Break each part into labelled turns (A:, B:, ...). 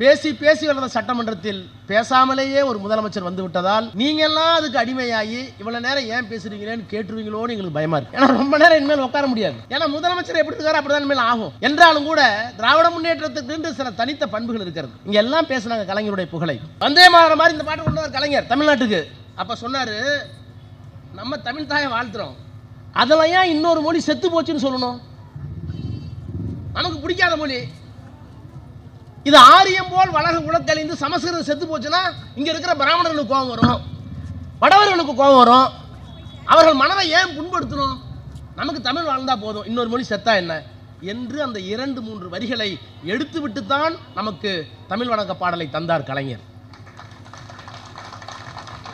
A: பேசி பேசி வளர்ந்த சட்டமன்றத்தில் பேசாமலேயே ஒரு முதலமைச்சர் வந்து விட்டதால் நீங்க எல்லாம் அதுக்கு அடிமையாகி இவ்வளவு நேரம் ஏன் பேசுறீங்களேன்னு கேட்டுருவீங்களோன்னு எங்களுக்கு பயமா இருக்கு. ஏன்னா ரொம்ப நேரம் இனிமேல் உட்கார முடியாது. ஏன்னா முதலமைச்சர் எப்படி இருக்காரு அப்படிதான் இனிமேல் ஆகும். என்றாலும் கூட திராவிட முன்னேற்றத்துக்கு சில தனித்த பண்புகள் இருக்கிறது. இங்க எல்லாம் பேசினாங்க கலைஞருடைய புகழை. வந்தே மாதம் மாதிரி இந்த பாட்டு கொண்டு வந்தார் கலைஞர் தமிழ்நாட்டுக்கு. அப்ப சொன்னாரு, நம்ம தமிழ் தாயை வாழ்த்துறோம், அதெல்லாம் ஏன் இன்னொரு மொழி செத்து போச்சுன்னு சொல்லணும்? நமக்கு பிடிக்காத மொழி இது. ஆரியம் போல் வளக உலகழிந்து சமஸ்கிருதம் செத்து போச்சுன்னா இங்க இருக்கிற பிராமணர்களுக்கு கோபம் வரும், வடவர்களுக்கு கோபம் வரும். அவர்கள் மனதை ஏன் புண்படுத்தணும்? நமக்கு தமிழ் வாழ்ந்தா போதும், இன்னொரு மொழி செத்தா என்ன என்று அந்த 2-3 வரிகளை எடுத்துவிட்டுத்தான் நமக்கு தமிழ் வணக்க பாடலை தந்தார் கலைஞர்.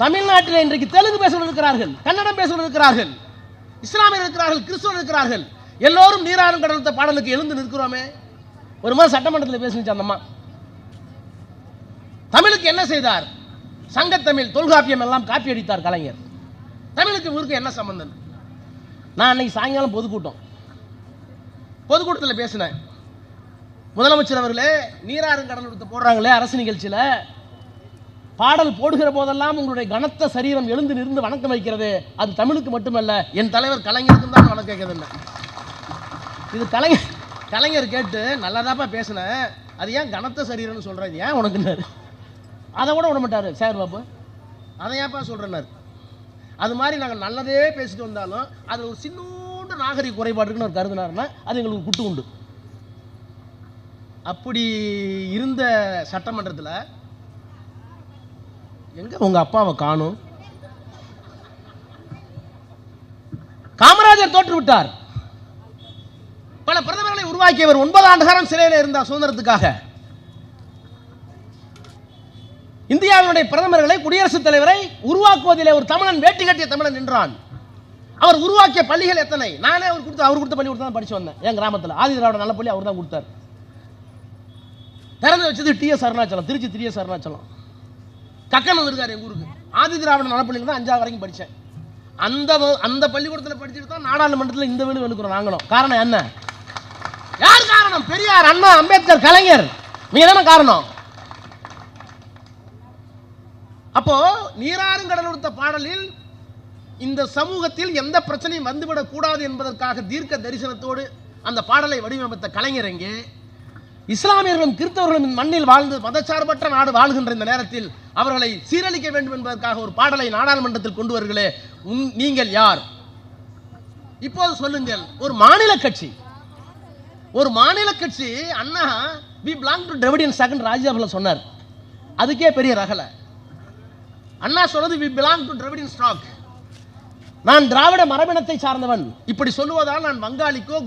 A: தமிழ்நாட்டில் இன்றைக்கு தெலுங்கு பேசுவர்கள் இருக்கிறார்கள், கன்னடம் பேசுவர்கள் இருக்கிறார்கள், இஸ்லாமியர் இருக்கிறார்கள், கிறிஸ்தவர்கள் இருக்கிறார்கள். எல்லோரும் நீராறும் கடலத்த பாடலுக்கு எழுந்து நிற்கிறோமே. ஒரு மாதிரி சட்டமன்றத்தில் பேசிச்சு அந்த அம்மா. தமிழுக்கு என்ன செய்தார்? சங்கத்தமிழ், தொல்காப்பியம் எல்லாம் காப்பி அடித்தார் கலைஞர். தமிழுக்கு ஊருக்கு என்ன சம்பந்தம்? நான் அன்னைக்கு சாயங்காலம் பொதுக்கூட்டத்தில் பேசினேன். முதலமைச்சர் அவர்களே, நீராறும் கடல் போடுறாங்களே அரசு நிகழ்ச்சியில், பாடல் போடுகிற போதெல்லாம் உங்களுடைய கனத்த சரீரம் எழுந்து நின்று வணக்கம் வைக்கிறது. அது தமிழுக்கு மட்டுமல்ல, என் தலைவர் கலைஞருக்கும் தான் வணக்கம் வைக்கிறது. இது கலைஞர் கேட்டு நல்லதாப்பா பேசினேன், அது ஏன் கனத்த சரீரம்னு சொல்கிறது, ஏன் உனக்குன்னாரு. அதை கூட விட மாட்டார் சேகர் பாபு. அதை ஏன்ப்பா சொல்கிறேன்னாரு. அது மாதிரி நாங்கள் நல்லதே பேசிட்டு வந்தாலும் அதில் ஒரு சின்னோண்டு நாகரிக குறைபாடு இருக்குன்னு ஒரு கருதுனாருன்னா அது எங்களுக்கு குட்டு உண்டு. அப்படி இருந்த சட்டமன்றத்தில் எங்க உங்க அப்பாவை காணும்? காமராஜர் தோற்று விட்டார். பல பிரதமர்களை உருவாக்கியவர். 9 ஆண்டு காலம் சிறையில் இருந்தார் சுதந்திரத்துக்காக. இந்தியாவினுடைய பிரதமர்களை, குடியரசுத் தலைவரை உருவாக்குவதிலே ஒரு தமிழன், வேட்டி கட்டிய தமிழன் நின்றான். அவர் உருவாக்கிய பள்ளிகள் எத்தனை? நானே அவர் கொடுத்த பள்ளி கொடுத்து தான் படிச்சு வந்தேன். என் கிராமத்தில் ஆதி திராவிட நல்ல பள்ளி அவர் தான் கொடுத்தார். திறந்து வச்சது TS அருணாச்சலம், திருச்சி TS அருணாச்சலம். கக்கன் வந்திருக்காரு எங்க ஊருக்கு. ஆதி திராவிட நல்ல பள்ளியில் தான் 5ஆவது வரைக்கும் படித்தேன். அந்த பள்ளிக்கூடத்தில் படிச்சுட்டு தான் நாடாளுமன்றத்தில் இந்த வீடு வெளுக்கிறோம் நாங்களும். காரணம் என்ன? யார் காரணம்? பெரியார், அண்ணா, அம்பேத்கர், கலைஞர். நீங்க தானே காரணம். அப்போ நீராறும் கடல் கொடுத்த பாடலில் இந்த சமூகத்தில் எந்த பிரச்சனையும் வந்துவிடக் கூடாது என்பதற்காக தீர்க்க தரிசனத்தோடு அந்த பாடலை வடிவமைத்த கலைஞர் எங்கே? இஸ்லாமியர்களும் கிறிஸ்தவர்களும் மண்ணில் வாழ்ந்து மதச்சார்பற்ற நாடு வாழ்கின்ற இந்த நேரத்தில் அவர்களை சீரழிக்க வேண்டும் என்பதற்காக ஒரு பாடலை நாடாளுமன்றத்தில் கொண்டு வருகளே, நீங்கள் யார்? இப்போது சொல்லுங்கள். ஒரு மாநில கட்சி அண்ணா we belong to Dravidian second ராஜ்யசபால சொன்னார். அதுக்கே பெரிய ரகல. அண்ணா சொன்னது we belong to Dravidian stock. நான் திராவிட மரபினத்தை சார்ந்தவன். இப்படி சொல்லுவதால் நான் வங்காளிக்கோ,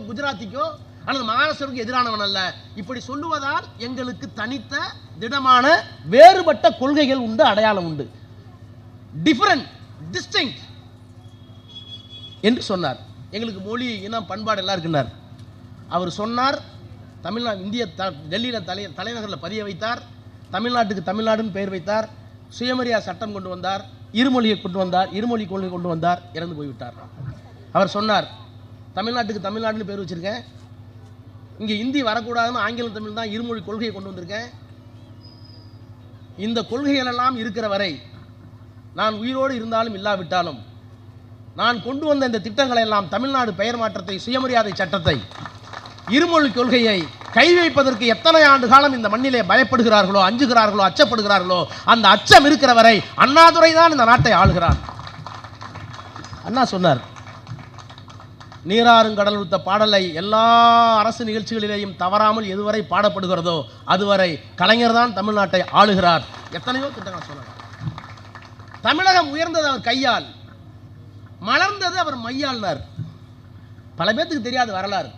A: குஜராத்திக்கோ அல்லது மகாராஷ்டிரருக்கு எதிரானவன் அல்ல. இப்படி சொல்லுவதால் எங்களுக்கு தனித்த திடமான வேறுபட்ட கொள்கைகள் உண்டு, அடையாளம் உண்டு, டிஃபரண்ட், டிஸ்டிங்க்ட் என்று சொன்னார். எங்களுக்கு மொழி, இனம், பண்பாடு எல்லாம் இருக்குன்னார். அவர் சொன்னார். தமிழ்நாடு இந்திய டெல்லியில் தலைநகரில் பதிய வைத்தார். தமிழ்நாட்டுக்கு தமிழ்நாடுன்னு பெயர் வைத்தார். சுயமரியாதை சட்டம் கொண்டு வந்தார். இருமொழியை கொண்டு வந்தார். இருமொழி கொள்கை கொண்டு வந்தார். இறந்து போய்விட்டார். அவர் சொன்னார், தமிழ்நாட்டுக்கு தமிழ்நாடுன்னு பேர் வச்சிருக்கேன், இங்கே இந்தி வரக்கூடாதுன்னு ஆங்கிலம் தமிழ் தான் இருமொழி கொள்கையை கொண்டு வந்திருக்கேன். இந்த கொள்கைகள் எல்லாம் இருக்கிற வரை நான் உயிரோடு இருந்தாலும் இல்லாவிட்டாலும் நான் கொண்டு வந்த இந்த திட்டங்களை எல்லாம், தமிழ்நாடு பெயர் மாற்றத்தை, சுயமரியாதை சட்டத்தை, இருமொழி கொள்கையை கை வைப்பதற்கு எத்தனை ஆண்டு காலம் இந்த மண்ணிலே பயப்படுகிறார்களோ, அஞ்சுகிறார்களோ, அச்சப்படுகிறார்களோ, அந்த அச்சம் இருக்கிற வரை அண்ணாதுரை தான் இந்த நாட்டை ஆளுகிறார். அண்ணா சொன்னார், நீராறும் கடல் கொடுத்த பாடலை எல்லா அரசு நிகழ்ச்சிகளிலேயும் தவறாமல் எதுவரை பாடப்படுகிறதோ அதுவரை கலைஞர் தான் தமிழ்நாட்டை ஆளுகிறார். எத்தனையோ திட்டங்கள் சொன்னார். தமிழகம் உயர்ந்தது அவர் கையால், மலர்ந்தது அவர் மையாள்னார். பல பேத்துக்கு தெரியாத வரலாறு.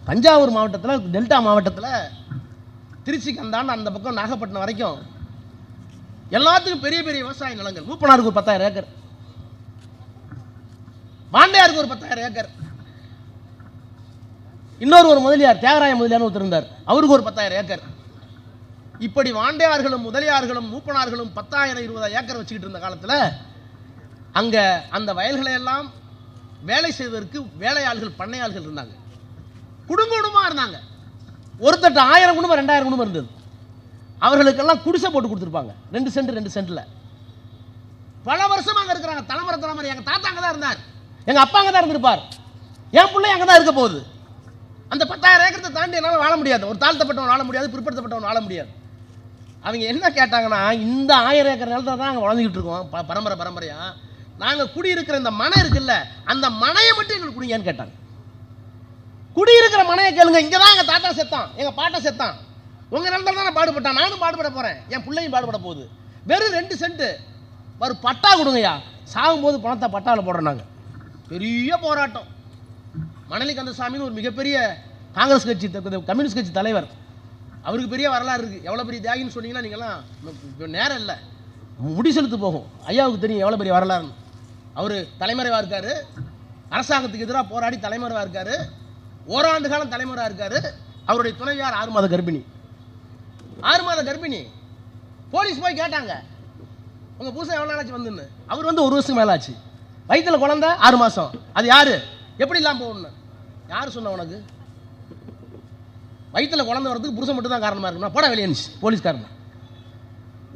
A: தஞ்சாவூர் மாவட்டத்தில், டெல்டா மாவட்டத்தில், திருச்சிக்கு அந்த பக்கம் நாகப்பட்டினம் வரைக்கும் எல்லாத்துக்கும் பெரிய பெரிய விவசாய நிலங்கள். மூப்பனாருக்கு ஒரு 10,000 ஏக்கர், வாண்டையாருக்கு ஒரு 10,000 ஏக்கர், இன்னொரு முதலியார், தியாகராய முதலியார் ஒருத்தர் இருந்தார், அவருக்கு ஒரு 10,000 ஏக்கர். இப்படி வாண்டையார்களும் முதலியார்களும் மூப்பனார்களும் 10,000-20,000 ஏக்கர் வச்சுக்கிட்டு இருந்த காலத்தில் அங்கே அந்த வயல்களை எல்லாம் வேலை செய்வதற்கு வேலையாள்கள், பண்ணையாள்கள் இருந்தாங்க. குடும்பமாக இருந்தாங்க. ஒருத்தட்ட 1000 குடும்பம் 2000 குடும்பம் இருந்தது. அவர்களுக்கெல்லாம் குடிசை போட்டு கொடுத்துருப்பாங்க, 2 சென்ட் 2 சென்ட்ல. பல வருஷமா அங்கே இருக்கிறாங்க, தலைமுறை தலைமுறை. எங்கள் தாத்தா அங்கே தான் இருந்தார், எங்கள் அப்பா அங்கே தான் இருந்திருப்பார், என் பிள்ளை அங்கே தான் இருக்க போகுது. அந்த 10,000 ஏக்கரத்தை தாண்டி என்னால் வாழ முடியாது, ஒரு தாழ்த்தப்பட்டவன் வாழ முடியாது, பிற்படுத்தப்பட்டவன் வாழ முடியாது. அவங்க என்ன கேட்டாங்கன்னா, இந்த 1000 ஏக்கர் நிலத்தை தான் நாங்கள் வளர்ந்துக்கிட்டு இருக்கோம் பரம்பரை பரம்பரையாக, நாங்கள் குடியிருக்கிற இந்த மனை இருக்குல்ல, அந்த மனையை மட்டும் எங்களுக்கு குடிங்கன்னு கேட்டாங்க. குடியிருக்கிற மனையை கேளுங்க, இங்கே தான் எங்கள் தாத்தா செத்தான், எங்கள் பாட்டை செத்தான், உங்கள் நிலத்தில் தான் நான் பாடுபட்டான், நானும் பாடுபட போகிறேன், என் பிள்ளையும் பாடுபட போகுது, வெறும் 2 சென்ட் ஒரு பட்டா கொடுங்கய்யா, சாகும்போது பணத்தை பட்டாவில் போடுறோம். நாங்கள் பெரிய போராட்டம். மணலி கந்தசாமின்னு ஒரு மிகப்பெரிய காங்கிரஸ் கட்சி கம்யூனிஸ்ட் கட்சி தலைவர், அவருக்கு பெரிய வரலாறு இருக்குது. எவ்வளோ பெரிய தியாகின்னு சொன்னீங்கன்னா நீங்கள்லாம் நேரம் இல்லை, முடி செலுத்து போகும். ஐயாவுக்கு தெரியும் எவ்வளோ பெரிய வரலாறுன்னு. அவர் தலைமறைவாக இருக்கார், அரசாங்கத்துக்கு எதிராக போராடி தலைமறைவாக இருக்கார், ஓராண்டு காலம் தலைமறைவாக இருக்கார். அவருடைய துணைவியார் 6 மாத கர்ப்பிணி. 6 மாத கர்ப்பிணி. போலீஸ் போய் கேட்டாங்க, உங்கள் பூசை எவ்வளோ நாளாச்சு வந்துன்னு. அவர் 1 வருஷம் மேலே ஆச்சு. வயிற்றில் குழந்தை 6 மாதம். அது யார்? எப்படி இல்லாமல் போகணுன்னு யார் சொன்ன உனக்கு? வயிற்றில் குழந்தை வரதுக்கு புருஷன் மட்டும் தான் காரணமாக இருக்குன்னா போட வெளியே இருந்துச்சு. போலீஸ்காரன்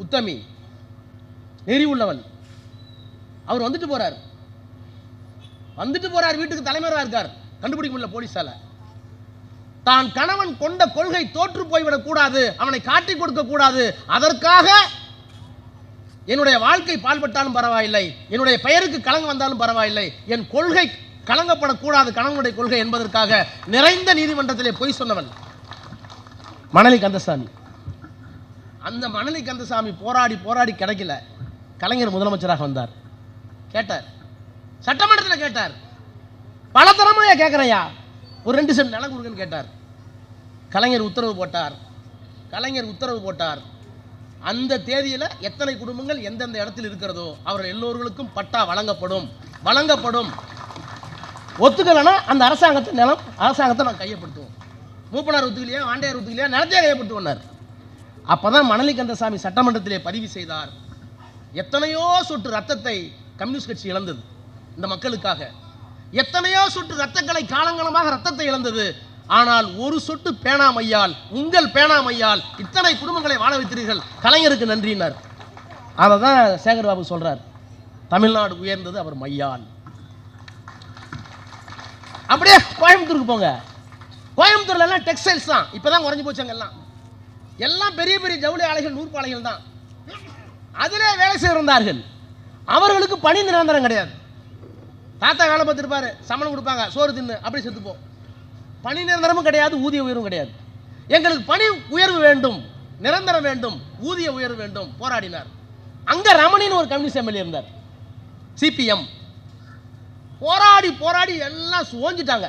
A: உத்தமி, நெறி உள்ளவன். அவர் வந்துட்டு போறார் வீட்டுக்கு தலைமறைவாக இருக்கார். கண்டுபிடிக்க முடியல போலீஸால. தான் கணவன் கொண்ட கொள்கை தோற்று போய்விடக் கூடாது, அவனை காட்டிக் கொடுக்க கூடாது, அதற்காக என்னுடைய வாழ்க்கை பால்பட்டாலும் பரவாயில்லை, என்னுடைய பெயருக்கு களங்கம் வந்தாலும் பரவாயில்லை, என் கொள்கை கலங்கப்படக்கூடாது, கணவனுடைய கொள்கை என்பதற்காக நிறைந்த நீதிமன்றத்திலே பொய் சொன்னவன் மணலி கந்தசாமி. அந்த மணலி கந்தசாமி போராடி போராடி கிடைக்கல. கலைஞர் முதலமைச்சராக வந்தார். கேட்டார், சட்டமன்றத்தில் கேட்டார், பல தரமையா கேட்குறையா, ஒரு 2 சென்ட் நிலம் கொடுங்கன்னு கேட்டார். கலைஞர் உத்தரவு போட்டார். அந்த தேதியில் எத்தனை குடும்பங்கள் எந்தெந்த இடத்தில் இருக்கிறதோ அவர்கள் எல்லோர்களுக்கும் பட்டா வழங்கப்படும். ஒத்துக்கலைன்னா அந்த அரசாங்கத்தை நான் கையப்படுத்துவோம். மூப்பனார் ஒத்துக்கலையா, வாண்டையார் ஒத்துக்கலையா, நிலத்தையே கையப்படுத்துவோம். அப்போதான் மணலி கந்தசாமி சட்டமன்றத்திலே பதிவு செய்தார். எத்தனையோ சொட்டு ரத்தத்தை கம்யூனிஸ்ட் கட்சி இழந்தது இந்த மக்களுக்காக. எத்தனையோ சொட்டு ரத்தங்களை காலங்காலமாக ரத்தத்தை இழந்தது. ஆனால் ஒரு சொட்டு பேணாமையால், உங்கள் பேணாமையால் இத்தனை குடும்பங்களை வாழ வைத்தீர்கள், கலைஞருக்கு நன்றினார். அதை தான் சேகர் பாபு சொல்றார், தமிழ்நாடு உயர்ந்தது அவர் மையால். அப்படியே கோயம்புத்தூருக்கு போங்க. கோயம்புத்தூர்ல எல்லாம் டெக்ஸ்டைல்ஸ் தான், இப்பதான் குறைஞ்சு போச்சாங்க. எல்லாம் பெரிய பெரிய ஜவுளி ஆலைகள், நூற்பாலைகள் தான். அதிலே வேலை செய்திருந்தார்கள். அவர்களுக்கு பணி நிரந்தரம் கிடையாது. தாத்தா வேலை பார்த்துருப்பாரு, சம்பளம் கொடுப்பாங்க, சோறு தின்னு அப்படி செத்துப்போம். பணி நிரந்தரமும் கிடையாது, ஊதிய உயர்வும் கிடையாது. எங்களுக்கு பணி உயர்வு வேண்டும், நிரந்தரம் வேண்டும், ஊதிய உயர்வு வேண்டும், போராடினார். அங்க ரமணின்னு ஒரு கம்யூனிஸ்ட் எம்எல்ஏ இருந்தார், சிபிஎம். போராடி போராடி எல்லாம் சோஞ்சிட்டாங்க.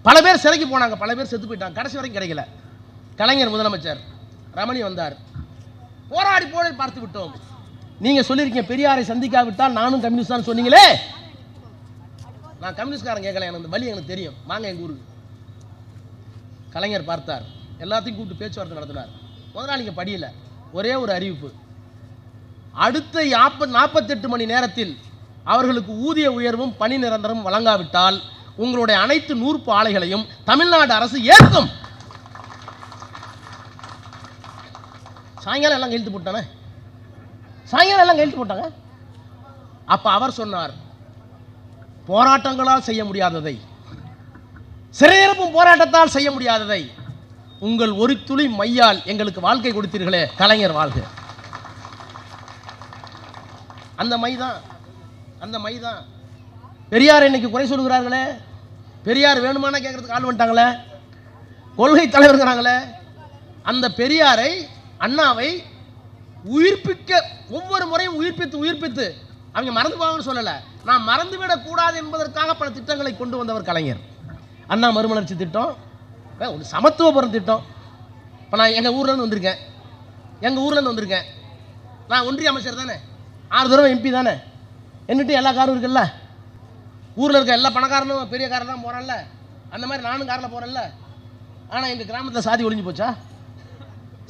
A: பல பேர் சிறைக்கு போனாங்க, பல பேர் செத்து போயிட்டாங்க, கடைசி வரைக்கும் கிடைக்கல. கலைஞர் முதலமைச்சர், ரமணி வந்தார். போராடி போராடி பார்த்து விட்டோம். நீங்க சொல்லியிருக்கீங்க பெரியாரை சந்திக்காவிட்டால் நானும் கம்யூனிஸ்ட் தான் சொன்னீங்களே. நான் கம்யூனிஸ்ட்காரன் கேட்கல, எனக்கு வழி எனக்கு தெரியும், வாங்க எங்க ஊருக்கு. கலைஞர் பார்த்தார், எல்லாத்தையும் கூப்பிட்டு பேச்சுவார்த்தை நடத்தினார். முதலாளிங்க படியல, ஒரே ஒரு அறிவிப்பு, அடுத்த 48 மணி நேரத்தில் அவர்களுக்கு ஊதிய உயர்வும் பணி நிரந்தரமும் வழங்காவிட்டால் உங்களுடைய அனைத்து நூற்பு ஆலைகளையும் தமிழ்நாடு அரசு ஏற்கும். சாயங்காலம் எல்லாம் கையெழுத்து போட்டாங்க. அப்ப அவர் சொன்னார், போராட்டங்களால் செய்ய முடியாததை, சிறையிருப்பும் போராட்டத்தால் செய்ய முடியாததை உங்கள் ஒரு துளி மையால் எங்களுக்கு வாழ்க்கை கொடுத்தீர்களே, கலைஞர் வாழ்க. அந்த மைதான் பெரியார் இன்னைக்கு குறை சொல்கிறார்களே. பெரியார் வேணுமான கேட்கறதுக்கு ஆள் வந்துட்டாங்களே, கொள்கை தலைவர்களாங்களே. அந்த பெரியாரை, அண்ணாவை உயிர்ப்பிக்க ஒவ்வொரு முறையும் உயிர்ப்பித்து அவங்க மறந்து போவாங்கன்னு சொல்லலை, நான் மறந்துவிடக் கூடாது என்பதற்காக பல திட்டங்களை கொண்டு வந்தவர் கலைஞர். அண்ணா மறுமலர்ச்சி திட்டம், ஒரு சமத்துவபுரம் திட்டம். இப்போ நான் எங்கள் ஊர்லேருந்து வந்திருக்கேன். நான் ஒன்றிய அமைச்சர் தானே, 6 தடவை எம்பி தானே, என்னட்டு எல்லா காரும் இருக்குல்ல. ஊரில் இருக்க எல்லா பணக்காரனும் பெரிய காரில் தான் போகிறான்ல, அந்த மாதிரி நானும் காரில் போகிறேன்ல. ஆனால் எங்கள் கிராமத்தில் சாதி ஒழிஞ்சு போச்சா?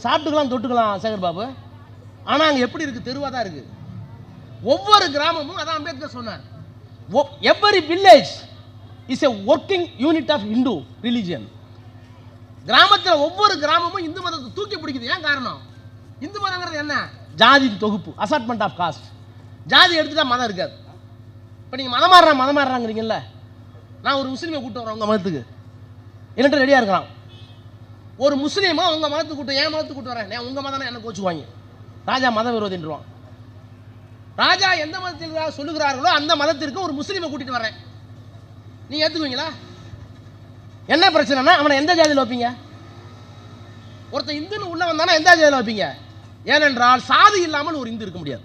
A: சாப்பிட்டுக்கலாம், தொட்டுக்கலாம் சேகர் பாபு. ஆனால் அங்கே எப்படி இருக்குது? தெருவாக தான் இருக்குது. ஒவ்வொரு கிராமமும், அதான் அம்பேத்கர் சொன்னார், every village is a working unit of Hindu religion. கிராமத்தில் ஒவ்வொரு கிராமமும் இந்து மதத்தை தூக்கி பிடிக்குது. ஏன் காரணம்? இந்து மதங்கிறது என்ன? ஜாதி தொகுப்பு, அசார்ட்மெண்ட் ஆஃப் காஸ்ட். ஜாதி எடுத்துட்டா மதம் இருக்காது. இப்போ நீங்கள் மதம் மாறுறாங்கிறீங்கல்ல, நான் ஒரு முஸ்லீமை கூப்பிட்டு வரேன் உங்கள் மதத்துக்கு, என்னட்டு ரெடியாக இருக்கிறான். ஒரு முஸ்லீமா உங்கள் மதத்துக்கு கூப்பிட்டு என் மதத்துக்கு கூப்பிட்டு வரேன், நான் உங்கள் மதம் என்ன கோச்சுவாங்க, ராஜா மத விரோதின்றான். ராஜா எந்த மதத்தில் சொல்லுகிறார்களோ அந்த மதத்திற்கு ஒரு முஸ்லீமை கூட்டிட்டு வரேன், நீ ஏற்றுக்குவீங்களா? என்ன பிரச்சனைனா அவனை எந்த ஜாதியில் வைப்பீங்க? ஒருத்தன் இந்துன்னு உள்ள வந்தானா எந்த ஜாதியில் வைப்பீங்க? ஏனென்றால் சாதி இல்லாமல் ஒரு இந்து இருக்க முடியாது.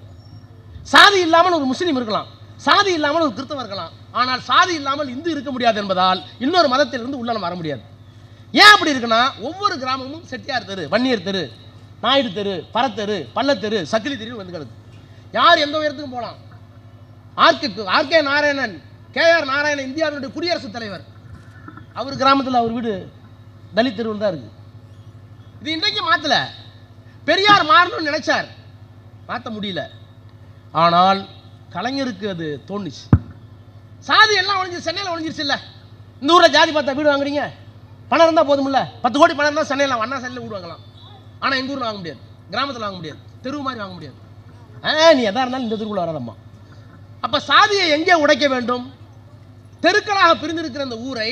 A: சாதி இல்லாமல் ஒரு முஸ்லீம் இருக்கலாம், சாதி இல்லாமல் ஒரு கிறிஸ்தவம் இருக்கலாம், ஆனால் சாதி இல்லாமல் இந்து இருக்க முடியாது என்பதால் இன்னொரு மதத்திலிருந்து உள்ள வர முடியாது. ஏன் அப்படி இருக்குன்னா, ஒவ்வொரு கிராமமும் செட்டியார் தெரு, வன்னியர் தெரு, நாயுடு தெரு, பரத்தெரு, பள்ளத்தெரு, சக்கிலி தெரு வந்து கிடக்கு. யார் எந்த உயரத்துக்கும் போகலாம். ஆர்கே நாராயணன், KR நாராயணன் இந்தியாவினுடைய குடியரசுத் தலைவர், அவர் கிராமத்தில் அவர் வீடு தலித் தெருவில் தான் இருக்கு. இது இன்றைக்கு மாற்றல. பெரியார் மாறணும்னு நினைச்சார், மாற்ற முடியல. ஆனால் கலைஞருக்கு அது தோணுச்சு. சாதி எல்லாம் ஒழிஞ்சு சென்னையில் ஒழிஞ்சிருச்சு இல்லை. இந்த ஊரில் ஜாதி பார்த்தா வீடு வாங்குறீங்க, பணம் இருந்தால் போதுமில்ல. 10 கோடி பணம் இருந்தால் சென்னையில் அண்ணா சென்னையில் வீடு வாங்கலாம். ஆனால் எங்கள் ஊரில் வாங்க முடியாது, கிராமத்தில் வாங்க முடியாது, தெருவு மாதிரி வாங்க முடியாது. நீ எதா இருந்தாலும் இந்த தெருக்குள்ள வராதம்மா. அப்போ சாதியை எங்கே உடைக்க வேண்டும்? தெருக்களாக பிரிந்திருக்கிற இந்த ஊரை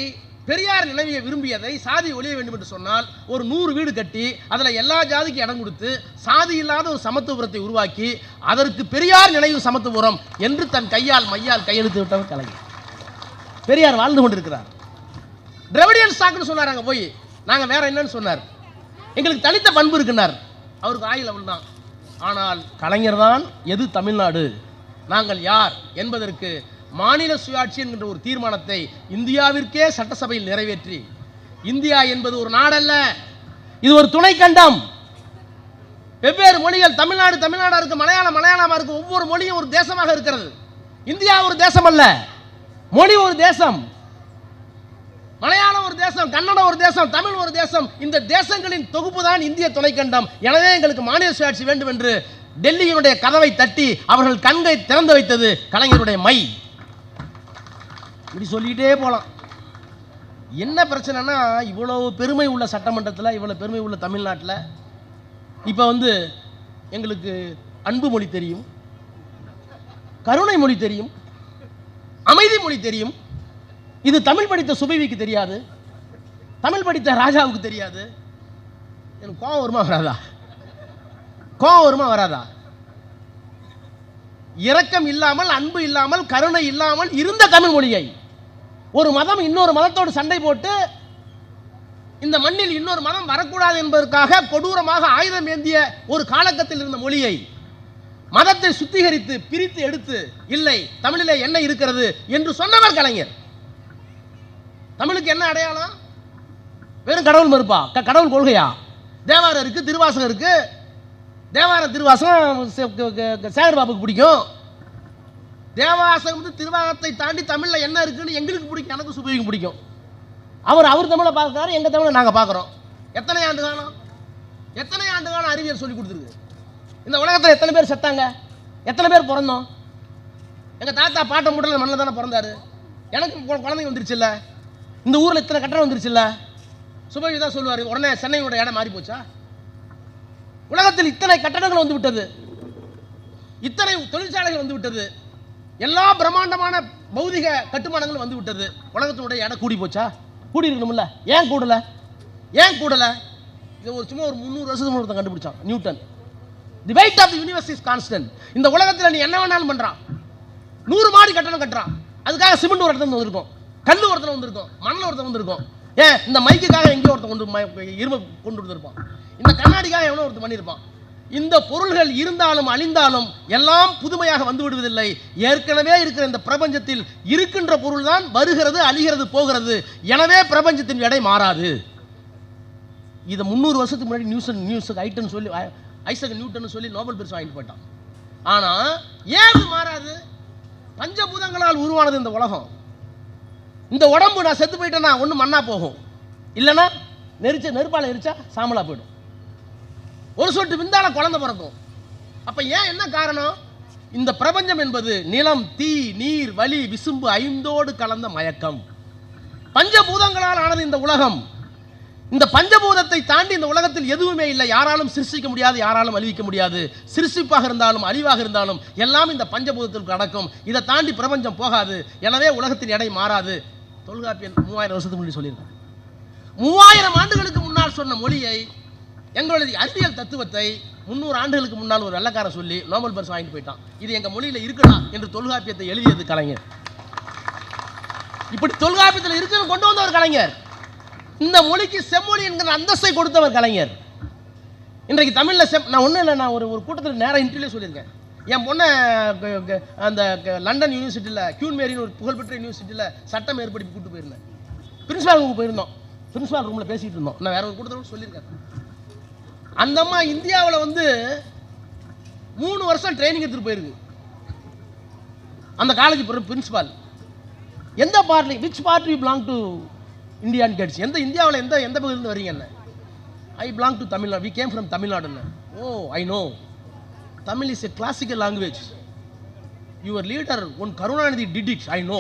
A: பெரியார் நினைவிய விரும்பியதை சாதி ஒழிய வேண்டும் என்று சொன்னால் ஒரு 100 வீடு கட்டி அதில் எல்லா ஜாதிக்கும் இடம் கொடுத்து சாதி இல்லாத ஒரு சமத்துவபுரத்தை உருவாக்கி அதற்கு பெரியார் நினைவு சமத்துவபுரம் என்று தன் கையால் மையால் கையெழுத்து விட்டவர் கலைஞர். பெரியார் வாழ்ந்து கொண்டிருக்கிறார். திராவிடியன் ஸ்டாக்னு சொன்னார், அங்கே போய் நாங்கள் வேற என்னன்னு சொன்னார். எங்களுக்கு தனித்த பண்பு இருக்குன்னார், அவருக்கு ஆயில் அவள் தான். ஆனால் கலைஞர் தான் எது தமிழ்நாடு, நாங்கள் யார் என்பதற்கு மாநில சுயாட்சி என்கின்ற ஒரு தீர்மானத்தை இந்தியாவிற்கே சட்டசபையில் நிறைவேற்றி, இந்தியா என்பது ஒரு நாடல்ல, இது ஒரு துணை கண்டம், வெவ்வேறு மொழிகள், தமிழ்நாடா இருக்கு, மலையாளமா இருக்கு, ஒவ்வொரு மொழியும் ஒரு தேசமாக இருக்கிறது. இந்தியா ஒரு தேசம் அல்ல, மொழி ஒரு தேசம், மலையாளம் ஒரு தேசம், கன்னடம் ஒரு தேசம், தமிழ் ஒரு தேசம். இந்த தேசங்களின் தொகுப்பு தான் இந்திய துணைக்கண்டம். எனவே எங்களுக்கு மாநில சுயாட்சி வேண்டும் என்று டெல்லியினுடைய கதவை தட்டி அவர்கள் கண்கை திறந்து வைத்தது கலைஞருடைய மை. இப்படி சொல்லிக்கிட்டே போகலாம். என்ன பிரச்சனைனா, இவ்வளவு பெருமை உள்ள சட்டமன்றத்தில், இவ்வளவு பெருமை உள்ள தமிழ்நாட்டில் இப்போ எங்களுக்கு அன்பு மொழி தெரியும், கருணை மொழி தெரியும், அமைதி மொழி தெரியும். இது தமிழ் படித்த சுபைவிக்கு தெரியாது, தமிழ் படித்த ராஜாவுக்கு தெரியாது. எனக்கு கோபம் வருமா வராதா? இரக்கம் இல்லாமல், அன்பு இல்லாமல், கருணை இல்லாமல் இருந்த தமிழ் மொழியை ஒரு மதம் இன்னொரு மதத்தோடு சண்டை போட்டு இந்த மண்ணில் இன்னொரு மதம் வரக்கூடாது என்பதற்காக கொடூரமாக ஆயுதம் ஏந்திய ஒரு காலகட்டத்தில் இருந்த மொழியை மதத்தை சுத்திகரித்து பிரித்து எடுத்து, இல்லை தமிழிலே என்ன இருக்கிறது என்று சொன்னவர் கலைஞர். தமிழுக்கு என்ன அடையாளம்? வெறும் கடவுள் மறுப்பா? கடவுள் கொள்கையா? தேவாரம் இருக்கு, திருவாசகம் இருக்கு. தேவாரம் திருவாசகம் சேகர் பாபுக்கு பிடிக்கும். தேவாசகம் திருவாசகத்தை தாண்டி தமிழில் என்ன இருக்குன்னு எங்களுக்கு பிடிக்கும், எனக்கு சுபைக்கு பிடிக்கும். அவர் தமிழை பார்க்குறாரு, எங்கள் தமிழை நாங்கள் பார்க்குறோம். எத்தனை ஆண்டு காலம் அறிவியல் சொல்லி கொடுத்துருக்கு. இந்த உலகத்தில் எத்தனை பேர் செத்தாங்க, எத்தனை பேர் பிறந்தோம்? எங்கள் தாத்தா பாட்டம் முடல மண்ணில் தானே பிறந்தாரு. எனக்கு குழந்தைங்க வந்துருச்சு இல்லை, இந்த ஊரில் இத்தனை கட்டடம் வந்துருச்சு இல்லை. சுபவி தான் சொல்லுவார், உடனே சென்னையோட இடம் மாறி போச்சா? உலகத்தில் இத்தனை கட்டடங்கள் வந்து விட்டது, இத்தனை தொழிற்சாலைகள் வந்து விட்டது, எல்லா பிரம்மாண்டமான பௌதிக கட்டுமானங்களும் வந்து விட்டது. உலகத்தினுடைய இடம் கூடி போச்சா? கூடி இருக்கணும்ல. ஏன் கூடல? இது சும்மா ஒரு 300 வருஷத்துக்கு ஒருத்தன் கண்டுபிடிச்சான், Newton. The weight of the universe is constant. இந்த உலகத்தில் நீ என்ன வேணாலும் பண்றான். 100 மாடி கட்டணம் கட்டுறான், அதுக்காக சிமெண்ட் ஒரு இடத்துல வந்திருக்கும், கல் ஒருத்தர் வந்திருக்கும், மணல் ஒருத்தர் வந்திருக்கும். ஏன் இந்த மைக்குக்காக எங்கேயோ ஒருத்தர் இரும்பு கொண்டு வந்திருப்பான், இந்த கண்ணாடிக்காக எவனோ ஒருத்தர் பண்ணியிருப்பான். இந்த பொருள்கள் இருந்தாலும் அழிந்தாலும் எல்லாம் புதுமையாக வந்து விடுவதில்லை. ஏற்கனவே இருக்கிற இந்த பிரபஞ்சத்தில் இருக்கின்ற பொருள் தான் வருகிறது, அழிகிறது, போகிறது. எனவே பிரபஞ்சத்தின் எடை மாறாது. இதை 300 வருஷத்துக்கு முன்னாடி நியூஸுக்கு ஐட்டன் சொல்லி ஐசக் நியூட்டன் சொல்லி நோபல் பரிசு வாங்கிட்டு போயிட்டான். ஆனால் ஏன் மாறாது? பஞ்சபூதங்களால் உருவானது இந்த உலகம். இந்த உடம்பு நான் செத்து போயிட்டேன்னா ஒன்று மண்ணா போகும், இல்லைன்னா நெருப்பால் எரிச்சா சாம்பலா போயிடும். ஒரு சொட்டு விந்தால குழந்தை பிறக்கும். அப்ப ஏன் என்ன காரணம்? இந்த பிரபஞ்சம் என்பது நிலம், தீ, நீர், வலி, விசும்பு 5ஓடு கலந்த மயக்கம். பஞ்சபூதங்களால் ஆனது இந்த உலகம். இந்த பஞ்சபூதத்தை தாண்டி இந்த உலகத்தில் எதுவுமே இல்லை. யாராலும் சிருஷ்டிக்க முடியாது, யாராலும் அழிவிக்க முடியாது. சிருஷ்டிப்பாக இருந்தாலும் அழிவாக இருந்தாலும் எல்லாம் இந்த பஞ்சபூதத்திற்கு அடக்கும். இதை தாண்டி பிரபஞ்சம் போகாது. எனவே உலகத்தின் எடை மாறாது. தொல்காப்பியன் 3000 வருஷத்துக்கு முன்னாடி சொல்லியிருக்காங்க. 3000 ஆண்டுகளுக்கு முன்னால் சொன்ன மொழியை, எங்களுடைய அறிவியல் தத்துவத்தை 300 ஆண்டுகளுக்கு முன்னால் ஒரு வெள்ளக்காரன் சொல்லி நோபல் பரிசு வாங்கிட்டு போயிட்டான். இது எங்க மொழியில் இருக்குடா என்று தொல்காப்பியத்தை எழுதியது கலைஞர். இப்படி தொல்காப்பியத்தில் இருக்குன்னு கொண்டு வந்தவர் கலைஞர். இந்த மொழிக்கு செம்மொழி என்கிற அந்தஸ்தை கொடுத்தவர் கலைஞர். இன்றைக்கு தமிழில் நான் ஒன்றும் இல்லை, நான் ஒரு கூட்டத்தில் நேராக இன்டர்வியூ சொல்லியிருக்கேன். என் பொண்ணை அந்த லண்டன் யூனிவர்சிட்டியில் கியூன் மேரின்னு ஒரு புகழ்பெற்ற யூனிவர்சிட்டியில் சட்டம் ஏற்படுத்தி கூப்பிட்டு போயிருந்தேன். பிரின்சிபால் ரூமுக்கு போயிருந்தோம். பிரின்சிபால் ரூமில் பேசிகிட்டு இருந்தோம். நான் வேற ஒரு கூட்டத்தில் சொல்லியிருக்கேன். அந்த அம்மா இந்தியாவில் 3 வருஷம் ட்ரைனிங் எடுத்துகிட்டு போயிருக்கு. அந்த காலேஜ் பிரின்சிபால் எந்த party, which party you belong to இந்தியான்னு கேட்டுச்சு. இந்தியாவில் எந்த பகுதியிலிருந்து வரீங்க? என்ன, I belong to Tamil Nadu, we came from தமிழ்நாடுன்னு. Oh, I know, Tamil is a classical language, your leader one Karunanidhi did it, I know.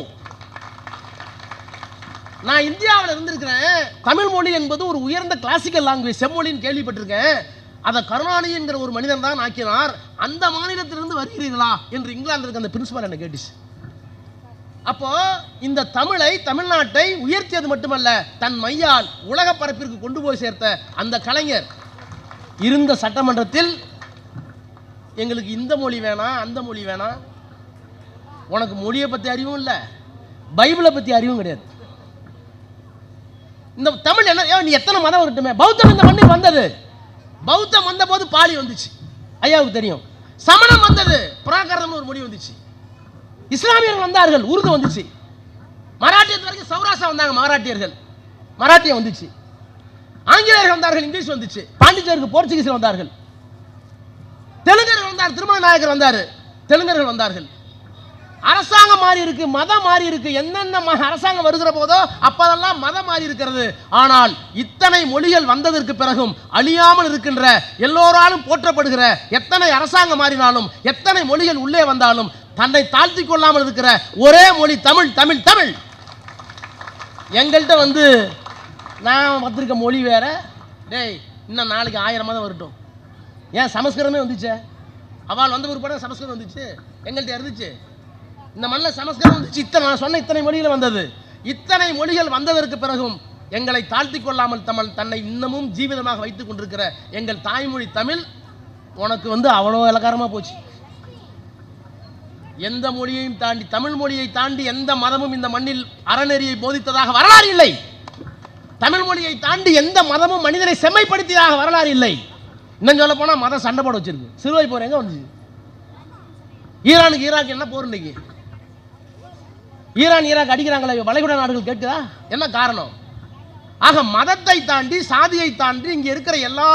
A: நான் இந்தியாவில் இருந்திருக்கிறேன். தமிழ் மொழி என்பது ஒரு உயர்ந்த கிளாசிக்கல் லாங்குவேஜ், செம்மொழின்னு கேள்விப்பட்டிருக்கேன். அதை கருணாநிதி என்கிற ஒரு மனிதன் தான் ஆக்கினார். அந்த மாநிலத்திலிருந்து வருகிறீர்களா என்று இங்கிலாந்து இருக்க அந்த பிரின்சிபால் என்ன கேட்டுச்சு. அப்போ இந்த தமிழை, தமிழ்நாட்டை உயர்த்தியது மட்டுமல்ல, தன் மையால் உலக பரப்பிற்கு கொண்டு போய் சேர்த்த அந்த கலைஞர் இருந்த சட்டமன்றத்தில் எங்களுக்கு இந்த மொழி வேணாம், அந்த மொழி வேணாம், உனக்கு மொழியை பற்றி அறிவும் இல்லை, பைபிளை பற்றி அறிவும் கிடையாது. இந்த தமிழ் என்ன, நீ எத்தனை மதம் வரட்டுமே, பௌத்தம் இந்த மண்ணில் வந்தது. பௌத்தம் வந்த போது பாலி வந்துச்சு, ஐயாவுக்கு தெரியும். சமணம் வந்தது, பிராகிருதம்னு ஒரு மொழி வந்துச்சு. இஸ்லாமியர்கள் வந்தார்கள், உருது வந்துச்சு. மராட்டியத்து வரைக்கும் சௌராஷ்டிரா வந்தாங்க மராட்டியர்கள், மராட்டியம் வந்துச்சு. ஆங்கிலேயர்கள் வந்தார்கள், இங்கிலீஷ் வந்துச்சு. பாண்டிச்சேரிக்கு போர்ச்சுகீஸ் வந்தார்கள். தெலுங்கர்கள் வந்தார், திருமண நாயக்கர் வந்தார், தெலுங்கர்கள் வந்தார்கள். அரசாங்கம் மாறி இருக்கு, மதம் மாறி இருக்கு. என்னென்ன அரசாங்கம் வருகிற போதோ அப்பதெல்லாம் மதம் மாறி இருக்கிறது. ஆனால் இத்தனை மொழிகள் வந்ததற்கு பிறகும் அழியாமல் இருக்கின்ற, எல்லோராலும் போற்றப்படுகிற, எத்தனை அரசாங்கம் மாறினாலும், எத்தனை மொழிகள் உள்ளே வந்தாலும் தன்னை தாழ்த்தி கொள்ளாமல் இருக்கிற ஒரே மொழி தமிழ், தமிழ், தமிழ். எங்கள்கிட்ட நான் வந்திருக்க மொழி வேற, டேய் இன்னும் நாளைக்கு 1000 மதம் வரட்டும். ஏன் சமஸ்கிருதமே வந்துச்சு, அவள் வந்த பிற்பாடு சமஸ்கிருதம் வந்துச்சு, எங்கள்கிட்ட இருந்துச்சு. இந்த மண்ணில் சமஸ்கிருதம் வந்துச்சு. நான் சொன்ன இத்தனை மொழிகள் வந்தது. இத்தனை மொழிகள் வந்ததற்கு பிறகும் எங்களை தாழ்த்தி கொள்ளாமல் தன்னை இன்னமும் ஜீவிதமாக வைத்துக் கொண்டிருக்கிற எங்கள் தாய்மொழி தமிழ் உனக்கு அவ்வளோ இலக்காரமாக போச்சு. எந்த மொழியையும் தாண்டி, தமிழ் மொழியை தாண்டி எந்த மதமும் இந்த மண்ணில் அறநெறியை போதித்ததாக வரலாறு இல்லை. தமிழ் மொழியை தாண்டி எந்த மதமும் மனிதனை செம்மைப்படுத்தியதாக வரலாறு இல்லை. இன்னும் சொல்ல போனால் மதம் சண்டை போட வச்சிருக்கு. சிறுவை போர் எங்க வந்துச்சு? ஈரானுக்கு ஈராக் என்ன போர் இன்னைக்கு? ஈரான் ஈராக் அடிக்கிறாங்களே, வளைகுடா நாடுகள் கேட்குதா? என்ன காரணம்? ஆக மதத்தை தாண்டி, சாதியை தாண்டி, இங்கே இருக்கிற எல்லா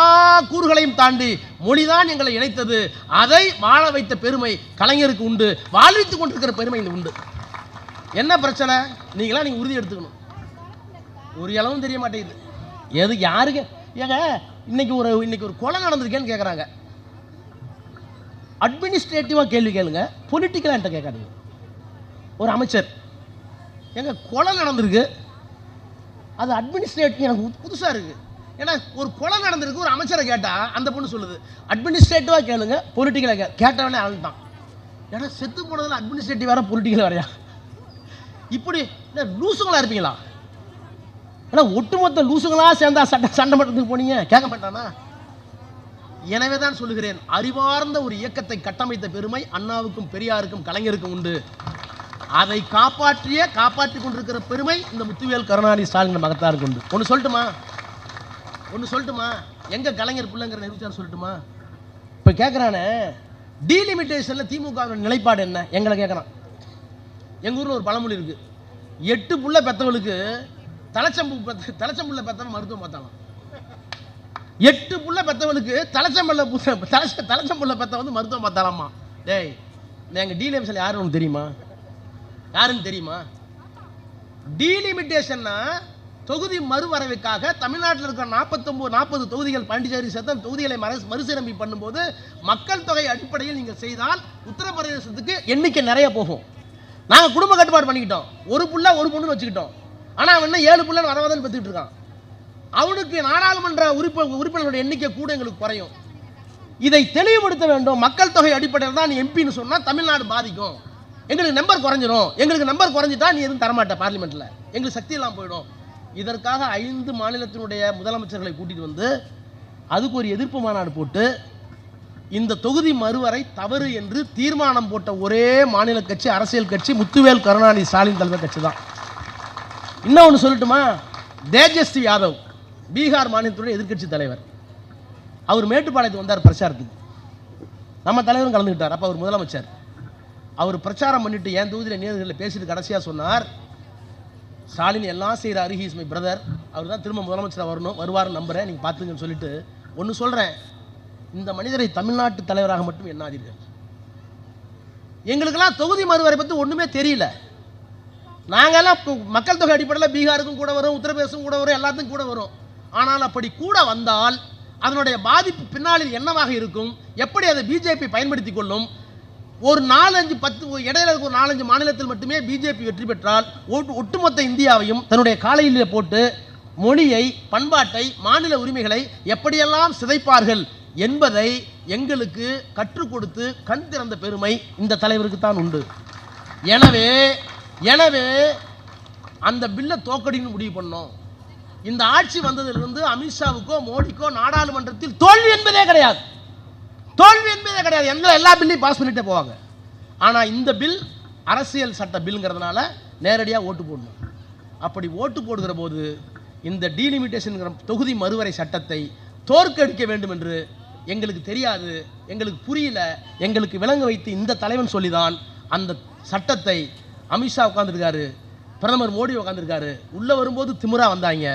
A: கூறுகளையும் தாண்டி மொழிதான் எங்களை இணைத்தது. அதை வாழ வைத்த பெருமை கலைஞருக்கு உண்டு. வாழ்வித்துக் கொண்டிருக்கிற பெருமை இந்த உண்டு. என்ன பிரச்சனை? நீங்களாம் உறுதி எடுத்துக்கணும். ஒரு அளவும் தெரிய மாட்டேங்குது. எதுக்கு யாருக்கு? ஏங்க இன்னைக்கு ஒரு கொலை நடந்திருக்கேன்னு கேட்குறாங்க. அட்மினிஸ்ட்ரேட்டிவாக கேள்வி கேளுங்க, பொலிட்டிக்கலாக என்கிட்ட கேட்காதீங்க. ஒரு அமைச்சர், எங்க கொலை நடந்திருக்கு, அது அட்மினிஸ்ட்ரேட்டிவ் எனக்கு புதுசாக இருக்குது. ஏன்னா ஒரு கொலை நடந்திருக்கு, ஒரு அமைச்சரை கேட்டால் அந்த பொண்ணு சொல்லுது அட்மினிஸ்ட்ரேட்டிவாக கேளுங்க, பொலிட்டிக்கலாக கேட்டவனே ஆளுட்டான். ஏன்னா செத்து போனதில் அட்மினிஸ்ட்ரேட்டிவ் வேற, பொலிட்டிக்கல் வேறையா? இப்படி லூசுங்களா இருப்பீங்களா? ஏன்னா ஒட்டுமொத்த லூசுங்களாக சேர்ந்தா சண்டை மட்டத்துக்கு போனீங்க, கேட்க மாட்டானா? எனவே தான் சொல்லுகிறேன், அறிவார்ந்த ஒரு இயக்கத்தை கட்டமைத்த பெருமை அண்ணாவுக்கும் பெரியாருக்கும் கலைஞருக்கும் உண்டு. அதை காப்பாற்றிக் கொண்டிருக்கிற பெருமை இந்த முத்துவேல் கருணாநிதி ஸ்டாலின் மகத்தாருக்கு உண்டு. ஒன்று சொல்லட்டுமா? எங்க கலைஞர் பிள்ளைங்கிற நிரூபிச்சார் சொல்லட்டுமா? இப்போ கேட்குறானே, டீலிமிட்டேஷனில் திமுக நிலைப்பாடு என்ன? எங்களை கேட்குறான். எங்கள் ஊரில் ஒரு பழமொழி இருக்கு, 8 புள்ள பெற்றவளுக்கு தலைச்சம்புள்ள பெற்றவன் மருத்துவம் பார்த்தாலும். 8 புள்ள பெற்றவளுக்கு தலைச்சம்புள்ள பெற்றவன் மருத்துவம் பார்த்தாலாமா? டேய், எங்கள் டீலிமிட்டேஷன் யாருன்னு தெரியுமா? டீலிமிட்டேஷன்னா தொகுதி மறுவரைவுக்காக தமிழ்நாட்டில் இருக்கிற 40 தொகுதிகள், பாண்டிச்சேரி சேர்த்த தொகுதிகளை மறுசீரமைப்பு பண்ணும்போது மக்கள் தொகை அடிப்படையில் நீங்கள் செய்தால் உத்தரப்பிரதேசத்துக்கு எண்ணிக்கை நிறைய போகும். நாங்கள் குடும்ப கட்டுப்பாடு பண்ணிக்கிட்டோம், ஒரு புள்ள ஒரு பொண்ணு வச்சுக்கிட்டோம். ஆனால் அவன் 7 புள்ள வரவாதல் பெற்றுக்கிட்டு இருக்கான். அவனுக்கு நாடாளுமன்ற உறுப்பினர்களுடைய எண்ணிக்கை கூட எங்களுக்கு குறையும். இதை தெளிவுபடுத்த வேண்டும். மக்கள் தொகை அடிப்படையில் தான் நீ எம்பின்னு சொன்னா தமிழ்நாடு பாதிக்கும், எங்களுக்கு நம்பர் குறைஞ்சிரும், எங்களுக்கு நம்பர் குறைஞ்சிட்டா நீ எதுவும் தரமாட்ட பார்லிமெண்ட்ல, எங்களுக்கு சக்தி எல்லாம் போயிடும். இதற்காக 5 மாநிலத்தினுடைய முதலமைச்சர்களை கூட்டிட்டு வந்து அதுக்கு ஒரு எதிர்ப்பு மாநாடு போட்டு இந்த தொகுதி மறுவரை தவறு என்று தீர்மானம் போட்ட ஒரே மாநில கட்சி, அரசியல் கட்சி முத்துவேல் கருணாநிதி ஸ்டாலின் தலைவர் கட்சி தான். இன்னொன்று சொல்லட்டுமா, தேஜஸ்வி யாதவ் பீகார் மாநிலத்துடைய எதிர்க்கட்சி தலைவர், அவர் மேட்டுப்பாளையத்துக்கு வந்தார் பிரச்சாரத்துக்கு. நம்ம தலைவரும் கலந்துக்கிட்டார். அப்போ அவர் முதலமைச்சர். அவர் பிரச்சாரம் பண்ணிட்டு என் தொகுதியில் நேர்களில் பேசிட்டு கடைசியாக சொன்னார், ஸ்டாலின் எல்லாம் செய்கிறாரு, ஹி இஸ் மை பிரதர், அவர் தான் திரும்ப முதலமைச்சராக வருவார்னு நம்புகிறேன், நீங்கள் பார்த்துங்கன்னு சொல்லிட்டு ஒன்று சொல்கிறேன், இந்த மனிதரை தமிழ்நாட்டு தலைவராக மட்டும் எண்ணாதீர்கள். எங்களுக்கெல்லாம் தொகுதி மறுவரை பற்றி ஒன்றுமே தெரியல. நாங்கெல்லாம் மக்கள் தொகை அடிப்படையில் பீகாருக்கும் கூட வரும், உத்தரப்பிரதேசம் கூட வரும், எல்லாத்துக்கும் கூட வரும். ஆனால் அப்படி கூட வந்தால் அதனுடைய பாதிப்பு பின்னாளில் என்னவாக இருக்கும், எப்படி அதை பிஜேபி பயன்படுத்தி கொள்ளும். ஒரு 4-5-10 இடையில இருக்க ஒரு 4-5 மாநிலத்தில் மட்டுமே பிஜேபி வெற்றி பெற்றால் ஒட்டுமொத்த இந்தியாவையும் தன்னுடைய காலையிலே போட்டு மொழியை, பண்பாட்டை, மாநில உரிமைகளை எப்படியெல்லாம் சிதைப்பார்கள் என்பதை எங்களுக்கு கற்றுக் கொடுத்து கண் திறந்த பெருமை இந்த தலைவருக்கு தான் உண்டு. எனவே அந்த பில்லை தோக்கடின்னு முடிவு பண்ணோம். இந்த ஆட்சி வந்ததிலிருந்து அமித்ஷாவுக்கோ மோடிக்கோ நாடாளுமன்றத்தில் தோல்வி என்பதே கிடையாது. எல்லா பில்லையும் பாஸ் பண்ணிட்டே போவாங்க. ஆனால் இந்த பில் அரசியல் சட்ட பில்ங்கிறதுனால நேரடியாக ஓட்டு போடணும். அப்படி ஓட்டு போடுகிற போது இந்த டீலிமிட்டேஷன் தொகுதி மறுவரை சட்டத்தை தோற்கடிக்க வேண்டும் என்று எங்களுக்கு தெரியாது, எங்களுக்கு புரியல, எங்களுக்கு விளங்க வைத்து இந்த தலைவன் சொல்லிதான் அந்த சட்டத்தை அமித்ஷா உட்காந்துருக்காரு, பிரதமர் மோடி உட்காந்துருக்காரு, உள்ளே வரும்போது திமுறா வந்தாங்க,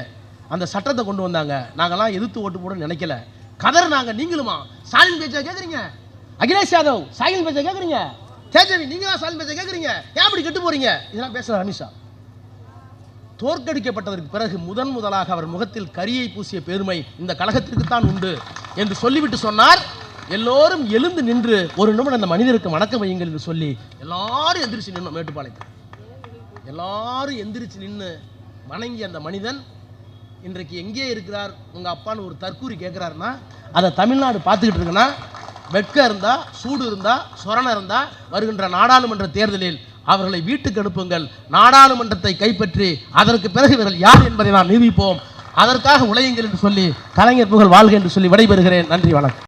A: அந்த சட்டத்தை கொண்டு வந்தாங்க. நாங்கள்லாம் எதிர்த்து ஓட்டு போட நினைக்கல, கதறினாங்க. நீங்களுமா ஸ்டாலின் பேச்சை கேட்குறீங்க, அகிலேஷ் யாதவ் ஸ்டாலின் பேச்சை கேட்குறீங்க, தேஜவி நீங்க தான் ஸ்டாலின் பேச்சை கேட்குறீங்க, ஏன் அப்படி கெட்டு போறீங்க, இதெல்லாம் பேசுகிறார் அமித்ஷா. தோற்கடிக்கப்பட்டதற்கு பிறகு முதலாக அவர் முகத்தில் கரியை பூசிய பெருமை இந்த கழகத்திற்கு தான் உண்டு என்று சொல்லிவிட்டு சொன்னார், எல்லோரும் எழுந்து நின்று ஒரு நிமிடம் அந்த மனிதருக்கு வணக்கம் வையுங்கள் என்று சொல்லி எல்லாரும் எந்திரிச்சு நின்று மேட்டுப்பாளையத்தில் எல்லாரும் எந்திரிச்சு நின்று வணங்கி அந்த மனிதன் இன்றைக்கு எங்கே இருக்கிறார் உங்கள் அப்பான்னு ஒரு தற்கூரி கேட்குறாருன்னா அதை தமிழ்நாடு பார்த்துக்கிட்டு இருக்குன்னா, வெட்கம் இருந்தால், சூடு இருந்தால், சொரணம் இருந்தால் வருகின்ற நாடாளுமன்ற தேர்தலில் அவர்களை வீட்டுக்கு அனுப்புங்கள். நாடாளுமன்றத்தை கைப்பற்றி அதற்கு பிறகு இவர்கள் யார் என்பதை நாம் நிரூபிப்போம். அதற்காக உழையுங்கள் என்று சொல்லி கலைஞர் புகழ் வாழ்க என்று சொல்லி விடைபெறுகிறேன். நன்றி, வணக்கம்.